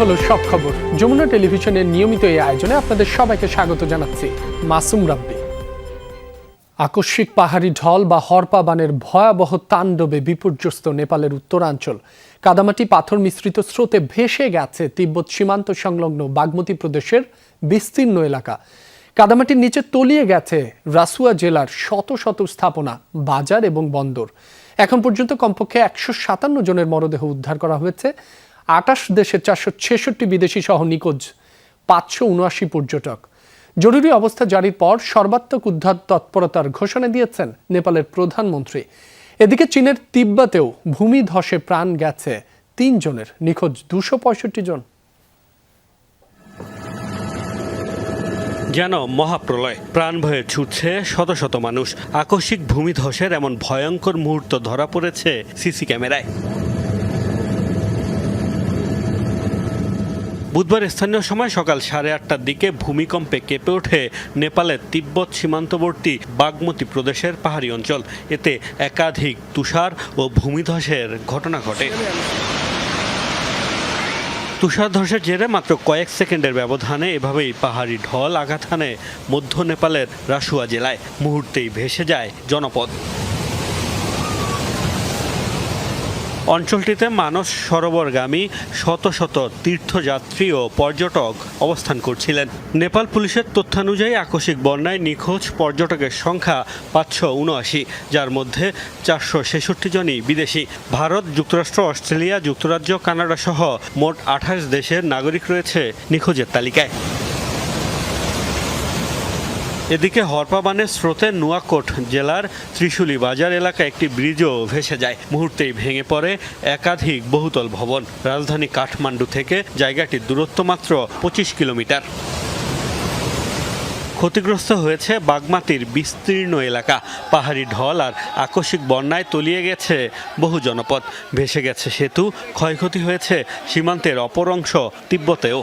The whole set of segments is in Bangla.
হলো সব খবর। যমুনা টেলিভিশনের নিয়মিত এই আয়োজনে আপনাদের সবাইকে স্বাগত জানাচ্ছি। মাসুম রাব্বি। আকস্মিক পাহাড়ি ঢল বা হরপা বানের ভয়াবহ তাণ্ডবে বিপর্যস্ত নেপালের উত্তরাঞ্চল। কাদামাটি পাথর মিশ্রিত স্রোতে ভেসে গেছে তিব্বত সীমান্ত সংলগ্ন বাগমতী প্রদেশের বিস্তীর্ণ এলাকা। কাদামাটির নিচে তলিয়ে গেছে রাসুয়া জেলার শত শত স্থাপনা, বাজার এবং বন্দর। এখন পর্যন্ত কমপক্ষে 157 জনের মরদেহ উদ্ধার করা হয়েছে। 28 দেশের 466 বিদেশি সহ নিখোঁজ 579 পর্যটক। জরুরি অবস্থা জারির পর সর্বাত্মক উদ্ধার তৎপরতার ঘোষণা দিয়েছেন নেপালের প্রধানমন্ত্রী। এদিকে চীনের তিব্বতেও ভূমিধসে প্রাণ গেছে 3 জনের, নিখোঁজ 265 জন। যেন মহাপ্রলয়, প্রাণ ভয়ে ছুটছে শত শত মানুষ। আকস্মিক ভূমিধসের এমন ভয়ঙ্কর মুহূর্ত ধরা পড়েছে সিসি ক্যামেরায়। বুধবার স্থানীয় সময় সকাল 8:30টার দিকে ভূমিকম্পে কেঁপে ওঠে নেপালের তিব্বত সীমান্তবর্তী বাগমতী প্রদেশের পাহাড়ি অঞ্চল। এতে একাধিক তুষার ও ভূমিধসের ঘটনা ঘটে। তুষারধসের জেরে মাত্র কয়েক সেকেন্ডের ব্যবধানে এভাবেই পাহাড়ি ঢল আঘাত হানে মধ্য নেপালের রাসুয়া জেলায়। মুহূর্তেই ভেসে যায় জনপদ। অঞ্চলটিতে মানস সরোবরগামী শত শত তীর্থযাত্রী ও পর্যটক অবস্থান করছিলেন। নেপাল পুলিশের তথ্যানুযায়ী আকস্মিক বন্যায় নিখোঁজ পর্যটকের সংখ্যা 579, যার মধ্যে 466 জনই বিদেশি। ভারত, যুক্তরাষ্ট্র, অস্ট্রেলিয়া, যুক্তরাজ্য, কানাডা সহ মোট 28 দেশের নাগরিক রয়েছে নিখোঁজের তালিকায়। এদিকে হরপা বানের স্রোতে নুয়াকোট জেলার ত্রিশুলি বাজার এলাকায় একটি ব্রিজও ভেসে যায়। মুহূর্তেই ভেঙে পড়ে একাধিক বহুতল ভবন। রাজধানী কাঠমান্ডু থেকে জায়গাটির দূরত্ব মাত্র 25 কিলোমিটার। ক্ষতিগ্রস্ত হয়েছে বাগমাতির বিস্তীর্ণ এলাকা। পাহাড়ি ঢল আর আকস্মিক বন্যায় তলিয়ে গেছে বহু জনপদ। ভেসে গেছে সেতু, ক্ষয়ক্ষতি হয়েছে সীমান্তের অপর অংশ তিব্বতেও।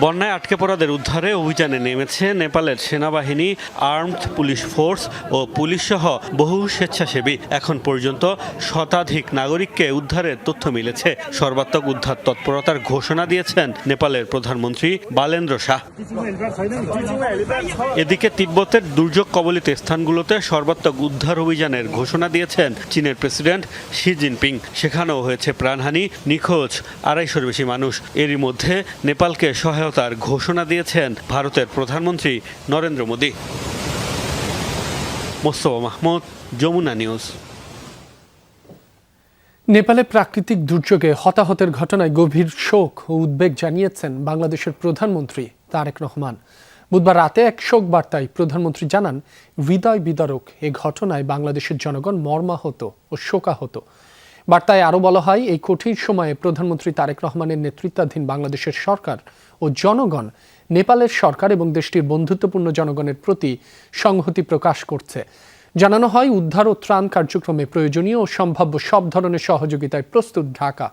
বন্যায় আটকে পড়াদের উদ্ধারে অভিযানে নেমেছে নেপালের সেনাবাহিনী, আর্মড পুলিশ ফোর্স ও পুলিশ সহ বহু স্বেচ্ছাসেবী। এখন পর্যন্ত শতাধিক নাগরিককে উদ্ধারের তথ্য মিলেছে। সর্বাত্মক উদ্ধার তৎপরতার ঘোষণা দিয়েছেন নেপালের প্রধানমন্ত্রী বালেন্দ্র শাহ। এদিকে তিব্বতের দুর্যোগ কবলিত স্থানগুলোতে সর্বাত্মক উদ্ধার অভিযানের ঘোষণা দিয়েছেন চীনের প্রেসিডেন্ট শি জিনপিং। সেখানেও হয়েছে প্রাণহানি, নিখোঁজ 250-র বেশি মানুষ। এরই মধ্যে নেপালকে সহায়তার ঘোষণা দিয়েছেন ভারতের প্রধানমন্ত্রী নরেন্দ্র মোদী। মোস্তফা মাহমুদ, যমুনা নিউজ। নেপালে প্রাকৃতিক দুর্যোগে হতাহতের ঘটনায় গভীর শোক ও উদ্বেগ জানিয়েছেন বাংলাদেশের প্রধানমন্ত্রী তারেক রহমান। বুধবার রাতে এক শোক বার্তায় প্রধানমন্ত্রী জানান, হৃদয় বিদারক এ ঘটনায় বাংলাদেশের জনগণ মর্মাহত ও শোকাহত। বার্তায় আরও বলা হয়, এই কঠিন সময়ে প্রধানমন্ত্রী তারেক রহমানের নেতৃত্বাধীন বাংলাদেশের সরকার ও জনগণ নেপালের সরকার এবং দেশটির বন্ধুত্বপূর্ণ জনগণের প্রতি সংহতি প্রকাশ করছে। জানানো হয়, উদ্ধার ও ত্রাণ কার্যক্রমে প্রয়োজনীয় ও সম্ভাব্য সব ধরনের সহযোগিতায় প্রস্তুত ঢাকা।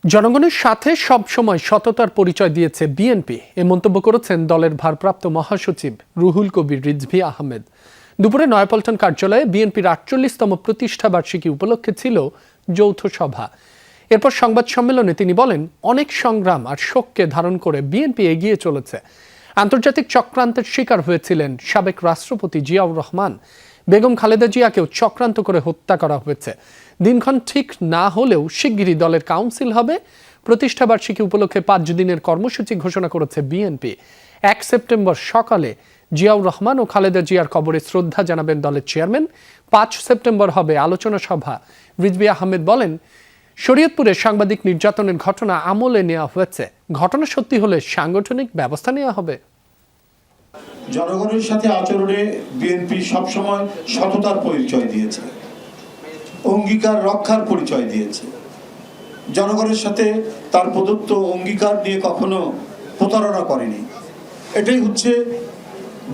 জনগণের সাথে সব সময় সততার পরিচয় দিয়েছে বিএনপি, এ মন্তব্য করেছেন দলের ভারপ্রাপ্ত মহাসচিব রুহুল কবির রিজভী আহমেদ। দুপুরে নয়াপল্টন কার্যালয়ে বিএনপির 48তম প্রতিষ্ঠা বার্ষিকী উপলক্ষে ছিল যৌথ সভা। এরপর সংবাদ সম্মেলনে তিনি বলেন, অনেক সংগ্রাম আর শোককে ধারণ করে বিএনপি এগিয়ে চলেছে। আন্তর্জাতিক চক্রান্তের শিকার হয়েছিলেন সাবেক রাষ্ট্রপতি জিয়াউর রহমান। বেগম খালেদা জিয়াকেও চক্রান্ত করে হত্যা করা হয়েছে। দিনক্ষণ ঠিক না হলেও শিগগিরই দলের কাউন্সিল হবে। প্রতিষ্ঠা বার্ষিকী উপলক্ষে 5 দিনের কর্মসূচি ঘোষণা করেছে বিএনপি। 1 সেপ্টেম্বর সকালে জিয়াউর রহমান ও খালেদা জিয়ার কবরে শ্রদ্ধা জানাবেন দলের চেয়ারম্যান। 5 সেপ্টেম্বর হবে আলোচনা সভা। রিজভী আহমেদ বলেন, শরীয়তপুরে সাংবাদিক নির্যাতনের ঘটনা আমলে নেওয়া হয়েছে। ঘটনা সত্যি হলে সাংগঠনিক ব্যবস্থা নেওয়া হবে। জনগণের সাথে আচরণে বিএনপি সবসময় সততার পরিচয় দিয়েছে, অঙ্গীকার রক্ষার পরিচয় দিয়েছে। জনগণের সাথে তার প্রদত্ত অঙ্গীকার নিয়ে কখনো প্রতারণা করেনি। এটাই হচ্ছে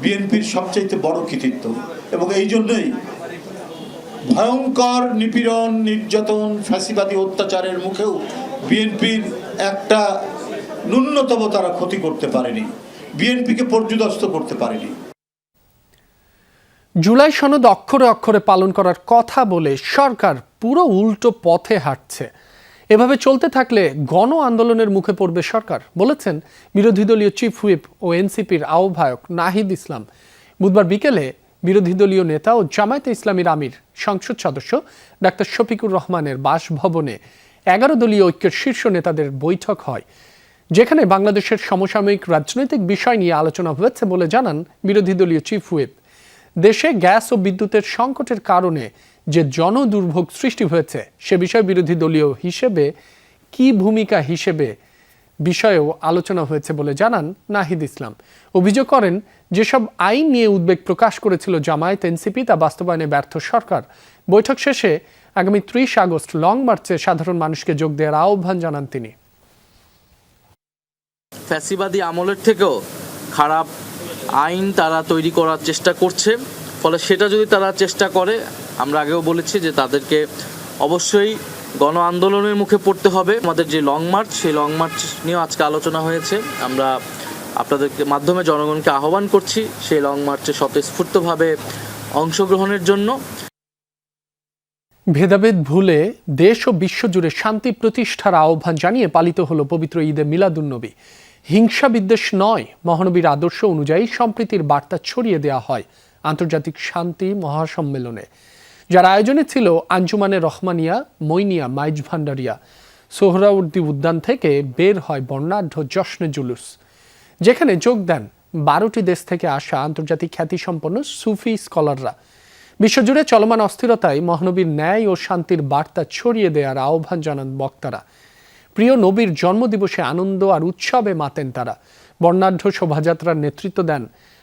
বিএনপির সবচাইতে বড় কৃতিত্ব। এবং এই জন্যই ভয়ঙ্কর নিপীড়ন, নির্যাতন, ফ্যাসিবাদী অত্যাচারের মুখেও বিএনপির একটা ন্যূনতম তারা ক্ষতি করতে পারেনি, বিএনপিকে পর্যুদস্ত করতে পারেনি। জুলাই সনদ অক্ষরে অক্ষরে পালন করার কথা বলে সরকার পুরো উল্টো পথে হাঁটছে। এভাবে চলতে থাকলে গণ আন্দোলনের মুখে পড়বে সরকার, বলেছেন বিরোধী দলীয় চিফ হুইপ ও এনসিপির আহ্বায়ক নাহিদ ইসলাম। বুধবার বিকেলে বিরোধী দলীয় নেতা ও জামায়াতে ইসলামীর আমির সংসদ সদস্য ডাক্তার শফিকুর রহমানের বাসভবনে 11 দলীয় ঐক্যের শীর্ষ নেতাদের বৈঠক হয়, যেখানে বাংলাদেশের সমসাময়িক রাজনৈতিক বিষয় নিয়ে আলোচনা হয়েছে বলে জানান বিরোধী দলীয় চিফ হুইপ। দেশে গ্যাস ও বিদ্যুতের সংকটের কারণে যে জনদুর্ভোগ সৃষ্টি হয়েছে সে বিষয়ে বিরোধী দলীয় হিসেবে কি ভূমিকা হিসেবে বিষয়েও আলোচনা হয়েছে বলে জানান নাহিদ ইসলাম। অভিযোগ করেন, যেসব আইন নিয়ে উদ্বেগ প্রকাশ করেছিল জামায়াত এনসিপি তা বাস্তবায়নে ব্যর্থ সরকার। বৈঠক শেষে আগামী 30 আগস্ট লং মার্চে সাধারণ মানুষকে যোগ দেওয়ার আহ্বান জানান তিনি। ফ্যাসিবাদী আমলের থেকেও খারাপ আইন তারা তৈরি করার চেষ্টা করছে, ফলে সেটা যদি তারা চেষ্টা করে, আমরা আগেও বলেছি যে তাদেরকে অবশ্যই গণ আন্দোলনের মুখে পড়তে হবে। আমাদের যে লং মার্চ, সেই লং মার্চ নিয়েও আজকে আলোচনা হয়েছে। আমরা আপনাদেরকে মাধ্যমে জনগণকে আহ্বান করছি সেই লং মার্চে স্বতঃস্ফূর্তভাবে অংশগ্রহণের জন্য। ভেদাভেদ ভুলে দেশ ও বিশ্বজুড়ে শান্তি প্রতিষ্ঠার আহ্বান জানিয়ে পালিত হলো পবিত্র ঈদে মিলাদুন্নবী। হিংসা বিদ্বেষ নয়, মহানবীর আদর্শ অনুযায়ী সম্প্রীতির বার্তা ছড়িয়ে দেওয়া হয় আন্তর্জাতিক শান্তি মহাসম্মেলনে, যার আয়োজনে ছিল আঞ্জুমানে রহমানিয়া মইনিয়া মাইজ ভান্ডারিয়া। সোহরাওয়ার্দী উদ্যান থেকে বের হয় বর্ণাঢ্য জশ্নে জুলুস, যেখানে যোগ দেন 12টি দেশ থেকে আসা আন্তর্জাতিক খ্যাতিসম্পন্ন সুফি স্কলাররা। বিশ্বজুড়ে চলমান অস্থিরতায় মহানবীর ন্যায় ও শান্তির বার্তা ছড়িয়ে দেওয়ার আহ্বান জানান বক্তারা। প্রিয় নবীর জন্মদিবসে আনন্দ আর উৎসবে মাতেন তারা। বর্ণাঢ্য শোভাযাত্রার নেতৃত্ব দেন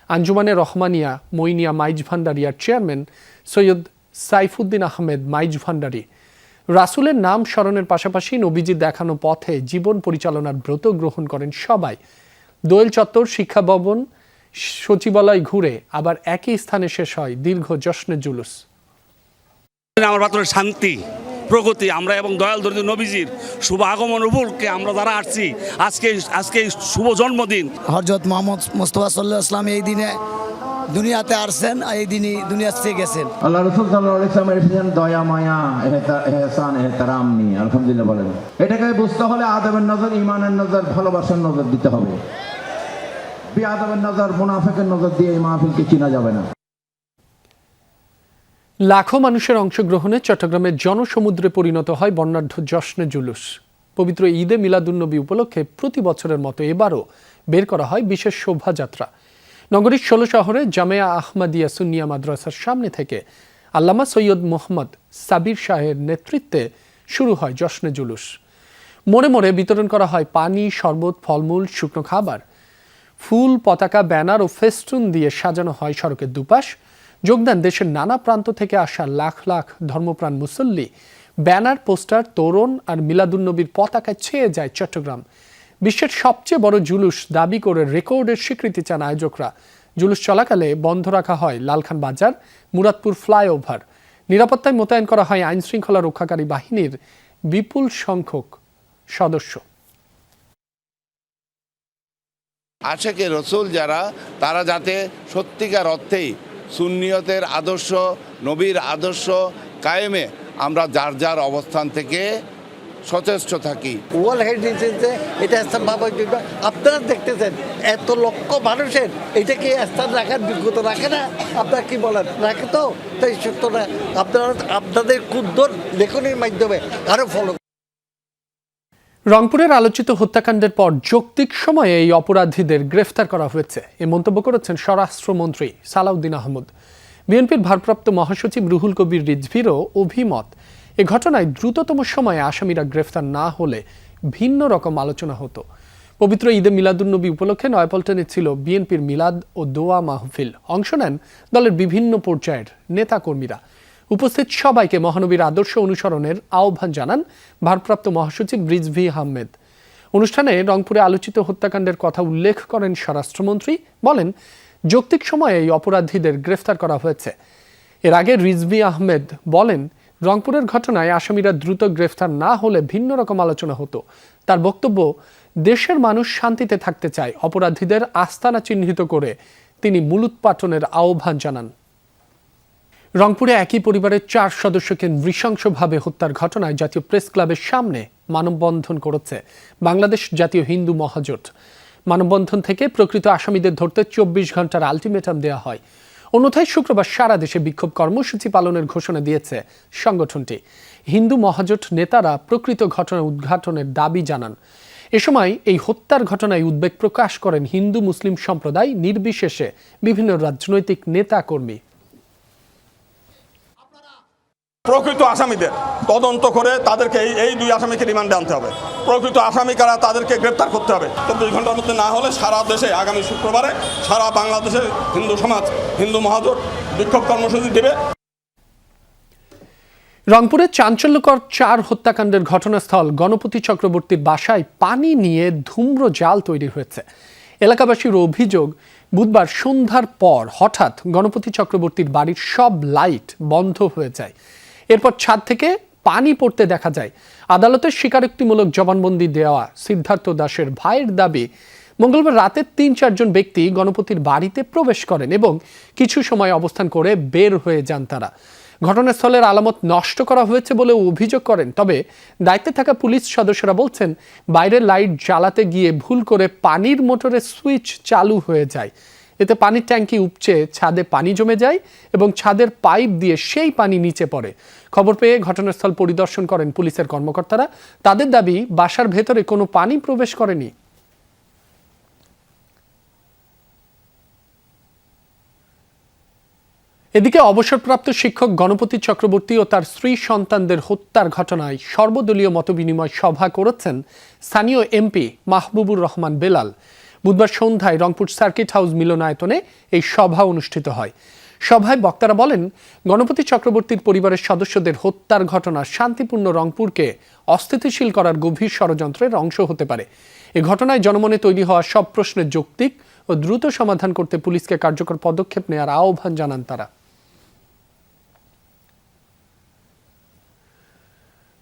আঞ্জুমানে রহমানিয়া মইনিয়া মাইজ ভান্ডারিয়ার চেয়ারম্যান সৈয়দ সাইফুদ্দিন আহমেদ মাইজ ভান্ডারি। রাসূলের নাম স্মরণের পাশাপাশি নবীজি দেখানো পথে জীবন পরিচালনার ব্রত গ্রহণ করেন সবাই। দোয়েল চত্বর, শিক্ষা ভবন, সচিবালয় ঘুরে আবার একই স্থানে শেষ হয় দীর্ঘ জশ্নে জুলুস। আমার পাত্রের শান্তি প্রগতি আমরা এবং দয়াল দরিদ্র নবীজির শুভ আগমন উপলক্ষে আমরা যারা আসছি আজকে শুভ জন্মদিন। হযরত মুহাম্মদ মুস্তাফা সাল্লাল্লাহু আলাইহি ওয়াসাল্লাম এই দিনে দুনিয়াতে আসছেন, এই দিনই দুনিয়া থেকে গেছেন। আল্লাহ রাসূল সাল্লাল্লাহু আলাইহি ওয়াসাল্লাম এসেছেন দয়া মায়া ইহসান ইহতারাম নিয়ে। আলহামদুলিল্লাহ বলেন। এটাকে বুঝতে হলে আদবের নজর, ঈমানের নজর, ভালোবাসার নজর দিতে হবে। বেআদবের নজর, মুনাফিকের নজর দিয়ে এই মাহফিলকে চিনা যাবে না। লাখো মানুষের অংশগ্রহণে চট্টগ্রামের জনসমুদ্রে পরিণত হয় বর্ণাঢ্য জশ্নে জুলুস। পবিত্র ঈদে মিলাদুন্নবী উপলক্ষে প্রতি বছরের মতো এবারও বের করা হয় বিশেষ শোভাযাত্রা। নগরীর 16 শহরে জামেয়া আহমদিয়া সুন্নিয়া মাদ্রাসার সামনে থেকে আল্লামা সৈয়দ মোহাম্মদ সাবির শাহের নেতৃত্বে শুরু হয় জশ্নে জুলুস। মোড়ে মোড়ে বিতরণ করা হয় পানি, শরবত, ফলমূল, শুকনো খাবার। ফুল, পতাকা, ব্যানার ও ফেস্টুন দিয়ে সাজানো হয় সড়কের দুপাশ। যোগ দেন দেশের নানা প্রান্ত থেকে আসা লাখ লাখ ধর্মপ্রাণ মুসল্লি। ব্যানার, পোস্টার, তোরণ আর মিলাদুন্নবীর পতাকায় ছেয়ে যায় চট্টগ্রাম। বিশ্বের সবচেয়ে বড় জুলুস দাবি করে রেকর্ডের স্বীকৃতি চান আয়োজকরা। জুলুস চলাকালে বন্ধ রাখা হয় লালখান বাজার, মুরাদপুর ফ্লাইওভার। নিরাপত্তায় মোতায়েন করা হয় আইনশৃঙ্খলা রক্ষাকারী বাহিনীর বিপুল সংখ্যক সদস্য। আশেকে রসুল যারা, তারা যাতে সত্যিকার অর্থেই সুন্নিয়তের আদর্শ, নবীর আদর্শ কায়েমে আমরা যার যার অবস্থান থেকে সচেষ্ট থাকি। ওয়ার্ল্ড হেরিটেজে এটা স্থান ভাবার জন্য আপনারা দেখতেছেন এত লক্ষ মানুষের এটাকে স্থান রাখার যোগ্যতা রাখে না? আপনারা কি বলেন? রাখে তো? তাই সত্যটা আপনারা আপনাদের ক্ষুদ্র লেখনের মাধ্যমে আরও ফলো। রংপুরের আলোচিত হত্যাকাণ্ডের পর যৌক্তিক সময়ে এই অপরাধীদের গ্রেফতার করা হয়েছে, এ মন্তব্য করেছেন স্বরাষ্ট্রমন্ত্রী সালাউদ্দিন আহমদ। বিএনপির ভারপ্রাপ্ত মহাসচিব রুহুল কবির রিজভীরও অভিমত, এ ঘটনায় দ্রুততম সময়ে আসামিরা গ্রেফতার না হলে ভিন্ন রকম আলোচনা হতো। পবিত্র ঈদে মিলাদুন্নবী উপলক্ষে নয়াপল্টনে ছিল বিএনপির মিলাদ ও দোয়া মাহফিল। অংশ নেন দলের বিভিন্ন পর্যায়ের নেতাকর্মীরা। উপস্থিত সবাইকে মহানবীর আদর্শ অনুসরণের আহ্বান জানান ভারপ্রাপ্ত মহাসচিব রিজভী আহমেদ। অনুষ্ঠানে রংপুরে আলোচিত হত্যাকাণ্ডের কথা উল্লেখ করেন স্বরাষ্ট্রমন্ত্রী। বলেন, যৌক্তিক সময়ে এই অপরাধীদের গ্রেফতার করা হয়েছে। এর আগে রিজভী আহমেদ বলেন, রংপুরের ঘটনায় আসামিরা দ্রুত গ্রেফতার না হলে ভিন্ন রকম আলোচনা হতো। তার বক্তব্য, দেশের মানুষ শান্তিতে থাকতে চায়। অপরাধীদের আস্তানা চিহ্নিত করে তিনি মূলোৎপাটনের আহ্বান জানান। রংপুরে একই পরিবারের 4 সদস্যকে নৃশংসভাবে হত্যার ঘটনায় জাতীয় প্রেস ক্লাবের সামনে মানববন্ধন করেছে বাংলাদেশ জাতীয় হিন্দু মহাজোট। মানববন্ধন থেকে প্রকৃত আসামিদের ধরতে 24 ঘন্টার আলটিমেটাম দেওয়া হয়। অন্যথায় শুক্রবার সারা দেশে বিক্ষোভ কর্মসূচি পালনের ঘোষণা দিয়েছে সংগঠনটি। হিন্দু মহাজোট নেতারা প্রকৃত ঘটনা উদ্ঘাটনের দাবি জানান। এ সময় এই হত্যার ঘটনায় উদ্বেগ প্রকাশ করেন হিন্দু মুসলিম সম্প্রদায় নির্বিশেষে বিভিন্ন রাজনৈতিক নেতা কর্মী। প্রকৃত আসামিদের তদন্ত করে তাদেরকে এই 2 আসামিকে রিমান্ডে আনতে হবে। প্রকৃত আসামি কারা তাদেরকে গ্রেপ্তার করতে হবে। 24 ঘন্টার মধ্যে না হলে সারা দেশে আগামী শুক্রবারে সারা বাংলাদেশের হিন্দু সমাজ হিন্দু মহাজোট বিক্ষোভ কর্মসূচি দেবে। রংপুরে চাঞ্চল্যকর 4 হত্যাকাণ্ডের ঘটনাস্থল গণপতি চক্রবর্তীর বাসায় পানি নিয়ে ধূম্র জাল তৈরি হয়েছে। এলাকাবাসীর অভিযোগ, বুধবার সন্ধ্যার পর হঠাৎ গণপতি চক্রবর্তীর বাড়ির সব লাইট বন্ধ হয়ে যায়। এরপর ছাদ থেকে পানি পড়তে দেখা যায়। আদালতের স্বীকারোক্তিমূলক জবানবন্দি দেওয়া সিদ্ধার্থ দাসের ভাইয়ের দাবি, মঙ্গলবার রাতে 3-4 জন ব্যক্তি গণপতির বাড়িতে প্রবেশ করেন এবং কিছু সময় অবস্থান করে বের হয়ে যান তারা। ঘটনাস্থলের আলামত নষ্ট করা হয়েছে বলে অভিযোগ করেন। তবে দায়িত্বে থাকা পুলিশ সদস্যরা বলছেন, বাইরের লাইট জ্বালাতে গিয়ে ভুল করে পানির মোটরের সুইচ চালু হয়ে যায়। এতে পানির ট্যাঙ্কি উপচে ছাদে পানি জমে যায় এবং ছাদের পাইপ দিয়ে সেই পানি নিচে পড়ে। খবর পেয়ে ঘটনাস্থল পরিদর্শন করেন পুলিশের কর্মকর্তারা। তাদের দাবি, বাসার ভেতরে কোনো পানি প্রবেশ করেনি। এদিকে অবসরপ্রাপ্ত শিক্ষক গণপতি চক্রবর্তী ও তার স্ত্রী সন্তানদের হত্যার ঘটনায় সর্বদলীয় মতবিনিময় সভা করেছেন স্থানীয় এমপি মাহবুবুর রহমান বেলাল। বুধবার সন্ধ্যায় রংপুর সার্কিট হাউস মিলনায়তনে এই সভা অনুষ্ঠিত হয়। সভায় বক্তারা বলেন, গণপতি চক্রবর্তীর পরিবারের সদস্যদের হত্যার ঘটনা শান্তিপূর্ণ রংপুরকে অস্থিতিশীল করার গভীর ষড়যন্ত্রের অংশ হতে পারে। এ ঘটনায় জনমনে তৈরি হওয়া সব প্রশ্নের যৌক্তিক ও দ্রুত সমাধান করতে পুলিশকে কার্যকর পদক্ষেপ নেওয়ার আহ্বান জানান তারা।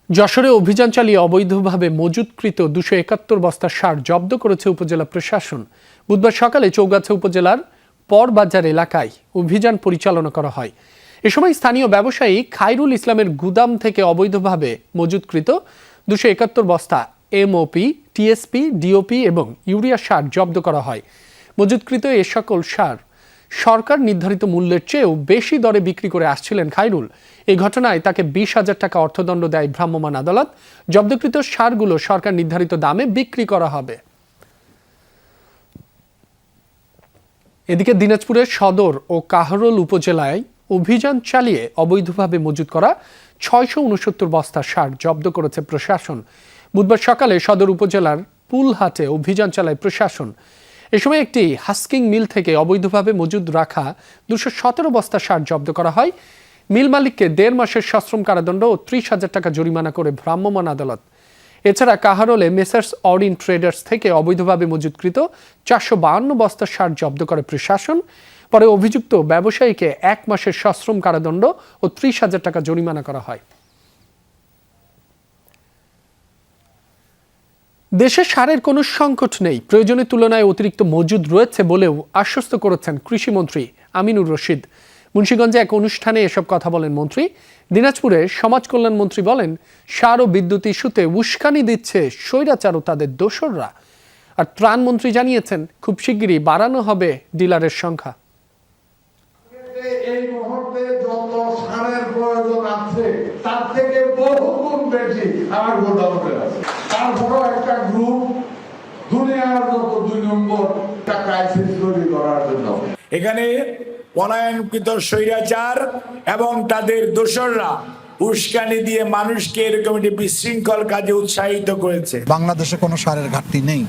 যশোরে অভিযান চালিয়ে অবৈধভাবে মজুতকৃত 271 বস্তা সার জব্দ করেছে উপজেলা প্রশাসন। বুধবার সকালে চৌগাছা উপজেলার পরবাজার এলাকায় অভিযান পরিচালনা করা হয়। এ সময় স্থানীয় ব্যবসায়ী খায়রুল ইসলামের গুদাম থেকে অবৈধভাবে মজুতকৃত 271 বস্তা এমওপি, টিএসপি, ডিওপি এবং ইউরিয়া সার জব্দ করা হয়। মজুতকৃত এ সকল সার সরকার নির্ধারিত মূল্যের চেয়েও বেশি দরে বিক্রি করে আসছিলেন খায়রুল। এই ঘটনায় তাকে 20,000 টাকা অর্থদণ্ড দেয় ভ্রাম্যমাণ আদালত। জব্দকৃত সারগুলো সরকার নির্ধারিত দামে বিক্রি করা হবে। এদিকে দিনাজপুরের সদর ও কাহরোল উপজেলায় অভিযান চালিয়ে অবৈধভাবে মজুত করা 669 বস্তা সার জব্দ করেছে প্রশাসন। বুধবার সকালে সদর উপজেলার পুলহাটে অভিযান চালায় প্রশাসন। এ সময় একটি হাস্কিং মিল থেকে অবৈধভাবে মজুদ রাখা 217 বস্তা সার জব্দ করা হয়। মিল মালিককে 1.5 মাসের সশ্রম কারাদণ্ড ও 30,000 টাকা জরিমানা করে ভ্রাম্যমাণ আদালত। এছাড়া কাহারোলে মেসার্স অরিন ট্রেডার্স থেকে অবৈধভাবে মজুতকৃত 452 বস্তা সার জব্দ করে প্রশাসন। পরে অভিযুক্ত ব্যবসায়ীকে 1 মাসের সশ্রম কারাদণ্ড ও 30,000 টাকা জরিমানা করা হয়। দেশে সারের কোনো সংকট নেই, প্রয়োজনের তুলনায় অতিরিক্ত মজুদ রয়েছে বলেও আশ্বস্ত করেছেন কৃষিমন্ত্রী আমিনুর রশিদ। মুন্সিগঞ্জে এক অনুষ্ঠানে এসব কথা বলেন মন্ত্রী। দিনাজপুরে সমাজ কল্যাণ মন্ত্রী বলেন, সার ও বিদ্যুৎ ইস্যুতে উস্কানি দিচ্ছে স্বৈরাচার ও তাদের দোসররা। আর ত্রাণমন্ত্রী জানিয়েছেন, খুব শিগগিরই বাড়ানো হবে ডিলারের সংখ্যা। এই মুহূর্তে যত সারের প্রয়োজন আছে তার থেকে বহুগুণ বেশি আমার গোদামে আছে। তারপরও একটা গ্রুপ দুনিয়ার যত 2 নম্বর ক্রাইসিস তৈরি করার জন্য এখানে পলায়নকৃত স্বৈরাচার এবং তাদের দোসররা উস্কানি দিয়ে মানুষকে এরকম একটি বিশৃঙ্খল কাজে উৎসাহিত করেছে। বাংলাদেশে কোনো সারের ঘাটতি নেই।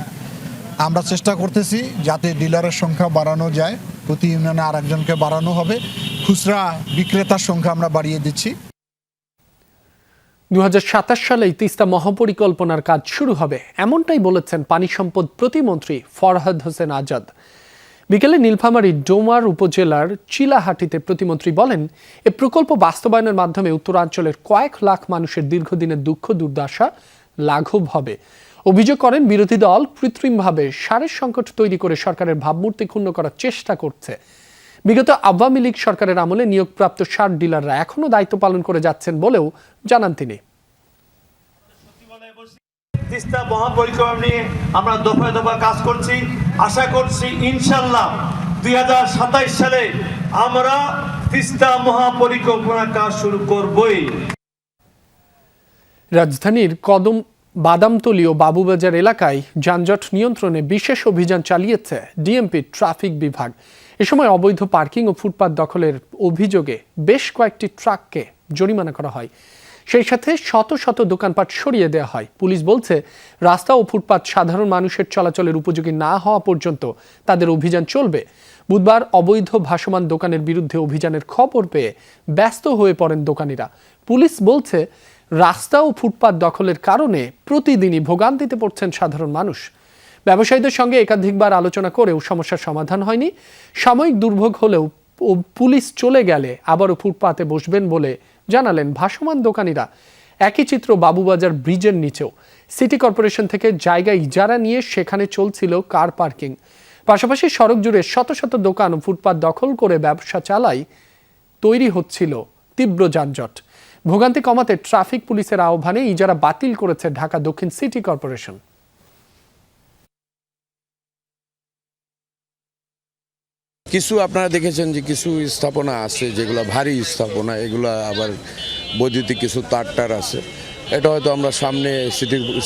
আমরা চেষ্টা করতেছি যাতে ডিলারের সংখ্যা বাড়ানো যায়, প্রতি ইউনিয়নে আরেকজনকে বাড়ানো হবে। খুচরা বিক্রেতার সংখ্যা আমরা বাড়িয়ে দিচ্ছি। 2027 সালেই তিস্তা মহাপরিকল্পনার কাজ শুরু হবে, এমনটাই বলেছেন পানি সম্পদ প্রতিমন্ত্রী ফরহাদ হোসেন আজাদ। বিকেলে নীলফামারী ডোমার উপজেলার চিলাহাটিতে প্রতিমন্ত্রী বলেন, এ প্রকল্প বাস্তবায়নের মাধ্যমে উত্তরাঞ্চলের কয়েক লাখ মানুষের দীর্ঘদিনের দুঃখ দুর্দশা লাঘব হবে। অভিযোগ করেন, বিরোধী দল কৃত্রিমভাবে সারের সংকট তৈরি করে সরকারের ভাবমূর্তি ক্ষুণ্ণ করার চেষ্টা করছে। বিগত আওয়ামী লীগ সরকারের আমলে নিয়োগপ্রাপ্ত সার ডিলাররা এখনো দায়িত্ব পালন করে যাচ্ছেন বলেও জানান তিনি। তিস্তা মহাপরিকল্পনা নিয়ে আমরা দফায় দফায় কাজ করছি। আশা করছি ইনশাল্লাহ 2027 সালে আমরা তিস্তা মহাপরিকল্পনার কাজ শুরু করবই। রাজধানীর বাদামতলী ও বাবুবাজার এলাকায় যানজট নিয়ন্ত্রণে বিশেষ অভিযান চালিয়েছে ডিএমপি ট্রাফিক বিভাগ। এ সময় অবৈধ পার্কিং ও ফুটপাত দখলের অভিযোগে বেশ কয়েকটি ট্রাককে জরিমানা করা হয়। সেই সাথে শত শত দোকানপাট সরিয়ে দেওয়া হয়। পুলিশ বলছে, রাস্তা ও ফুটপাত সাধারণ মানুষের চলাচলের উপযোগী না হওয়া পর্যন্ত তাদের অভিযান চলবে। বুধবার অবৈধ ভাসমান দোকানের বিরুদ্ধে অভিযানের খবর পেয়ে ব্যস্ত হয়ে পড়েন দোকানিরা। পুলিশ বলছে, রাস্তা ও ফুটপাত দখলের কারণে প্রতিদিনই ভোগান্তিতে পড়ছেন সাধারণ মানুষ। ব্যবসায়ীদের সঙ্গে একাধিকবার আলোচনা করেও সমস্যার সমাধান হয়নি। সাময়িক দুর্ভোগ হলেও পুলিশ চলে গেলে আবারও ফুটপাতে বসবেন বলে জানালেন ভাসমান দোকানিরা। একই চিত্র বাবুবাজার ব্রিজের নিচেও। সিটি কর্পোরেশন থেকে জায়গা ইজারা নিয়ে সেখানে চলছিল কার পার্কিং। পাশাপাশি সড়ক জুড়ে শত শত দোকান ও ফুটপাত দখল করে ব্যবসা চালায় তৈরি হচ্ছিল তীব্র যানজট। ভোগান্তি কমাতে ট্রাফিক পুলিশের আহ্বানে ইজারা বাতিল করেছে ঢাকা দক্ষিণ সিটি কর্পোরেশন। কিছু আপনারা দেখেছেন যে কিছু স্থাপনা আছে যেগুলো ভারী স্থাপনা, এগুলা আবার বৈদ্যুতিক কিছু তার আছে। এটা হয়তো আমরা সামনে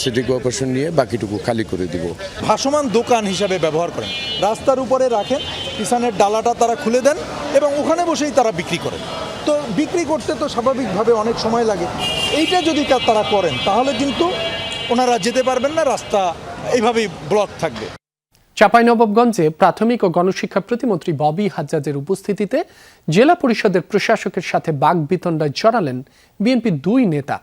সিটি কর্পোরেশন নিয়ে বাকিটুকু খালি করে দিব। ভাসমান দোকান হিসাবে ব্যবহার করেন, রাস্তার উপরে রাখেন, পিছনের ডালাটা তারা খুলে দেন এবং ওখানে বসেই তারা বিক্রি করেন। তো বিক্রি করতে তো স্বাভাবিকভাবে অনেক সময় লাগে। এইটা যদি তারা করেন তাহলে কিন্তু ওনারা যেতে পারবেন না, রাস্তা এইভাবেই ব্লক থাকবে। চাঁপাইনবাবগঞ্জে প্রাথমিক ও গণশিক্ষা প্রতিমন্ত্রী ববি হাজ্জাজের উপস্থিতিতে জেলা পরিষদের প্রশাসকের সাথে বাকবিতণ্ডায় জড়ালেন বিএনপির দুই নেতা।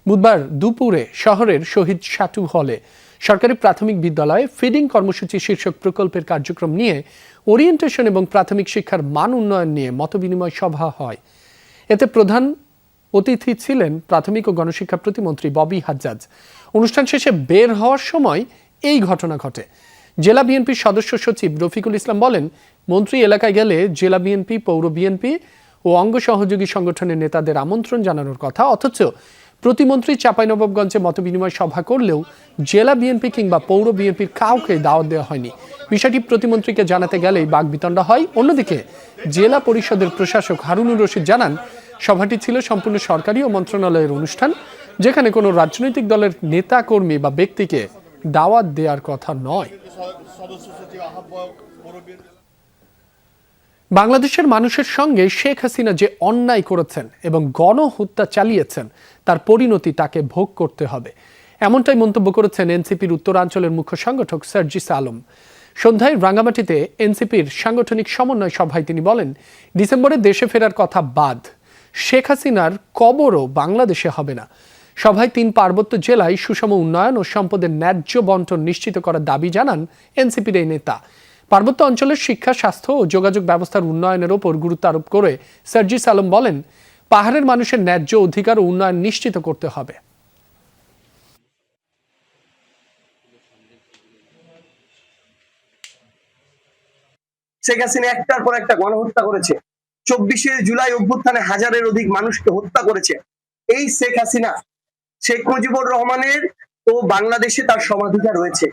বুধবার দুপুরে শহরের শহীদ সাটু হলে সরকারি প্রাথমিক বিদ্যালয়ে ফিডিং কর্মসূচি শীর্ষক প্রকল্পের কার্যক্রম নিয়ে ওরিয়েন্টেশন এবং প্রাথমিক শিক্ষার মান উন্নয়ন নিয়ে মতবিনিময় সভা হয়। এতে প্রধান অতিথি ছিলেন প্রাথমিক ও গণশিক্ষা প্রতিমন্ত্রী ববি হাজ্জাজ। অনুষ্ঠান শেষে বের হওয়ার সময় এই ঘটনা ঘটে। জেলা বিএনপির সদস্য সচিব রফিকুল ইসলাম বলেন, মন্ত্রী এলাকায় গেলে জেলা বিএনপি, পৌর বিএনপি ও অঙ্গ সহযোগী সংগঠনের নেতাদের আমন্ত্রণ জানানোর কথা, অথচ প্রতিমন্ত্রী চাঁপাইনবাবগঞ্জে মতবিনিময় সভা করলেও জেলা বিএনপি কিংবা পৌর বিএনপির কাউকে দাওয়াত দেওয়া হয়নি। বিষয়টি প্রতিমন্ত্রীকে জানাতে গেলেই বাকবিতণ্ডা হয়। অন্যদিকে জেলা পরিষদের প্রশাসক হারুনুর রশিদ জানান, সভাটি ছিল সম্পূর্ণ সরকারি ও মন্ত্রণালয়ের অনুষ্ঠান, যেখানে কোনো রাজনৈতিক দলের নেতা কর্মী বা ব্যক্তিকে দাওয়াত দেওয়ার কথা নয়। বাংলাদেশের মানুষের সঙ্গে শেখ হাসিনা যে অন্যায় করেছেন এবং গণহত্যা চালিয়েছেন তার পরিণতি তাকে ভোগ করতে হবে, এমনটাই মন্তব্য করেছেন এনসিপির উত্তরাঞ্চলের মুখ্য সংগঠক সার্জিস আলম। সন্ধ্যায় রাঙ্গামাটিতে এনসিপির সাংগঠনিক সমন্বয় সভায় তিনি বলেন, ডিসেম্বরে দেশে ফেরার কথা বাদ, শেখ হাসিনার কবরও বাংলাদেশে হবে না। সভায় 3 পার্বত্য জেলায় সুষম উন্নয়ন ও সম্পদের ন্যায্য বন্টন নিশ্চিত করার দাবি জানান এনসিপির এই নেতা। পার্বত্য অঞ্চলের শিক্ষা, স্বাস্থ্য ও যোগাযোগ ব্যবস্থার উন্নয়নের ওপর গুরুত্ব আরোপ করে সার্জিস আলম বলেন, পাহাড়ের মানুষের ন্যায্য অধিকার ও উন্নয়ন নিশ্চিত করতে হবে। শেখ হাসিনা একটার পর একটা গণহত্যা করেছে। 24শে জুলাই অভ্যুত্থানে হাজারের অধিক মানুষকে হত্যা করেছে। এই শেখ হাসিনা, শেখ মুজিবুর রহমানের তো বাংলাদেশে তার সমাধিকা রয়েছে।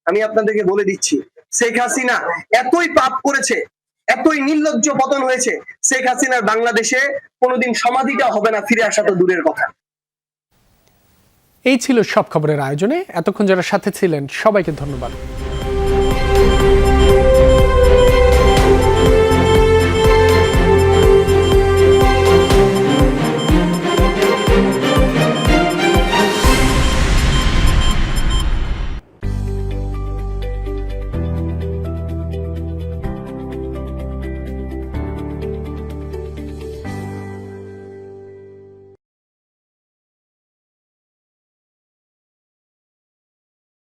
আমি আপনাদেরকে বলে দিচ্ছি, শেখ হাসিনা এতই পাপ করেছে, এতই নির্লজ্জ পতন হয়েছে, শেখ হাসিনার বাংলাদেশে কোনোদিন সমাধিটা হবে না, ফিরে আসা তো দূরের কথা। এই ছিল সব খবরের আয়োজনে। এতক্ষণ যারা সাথে ছিলেন সবাইকে ধন্যবাদ।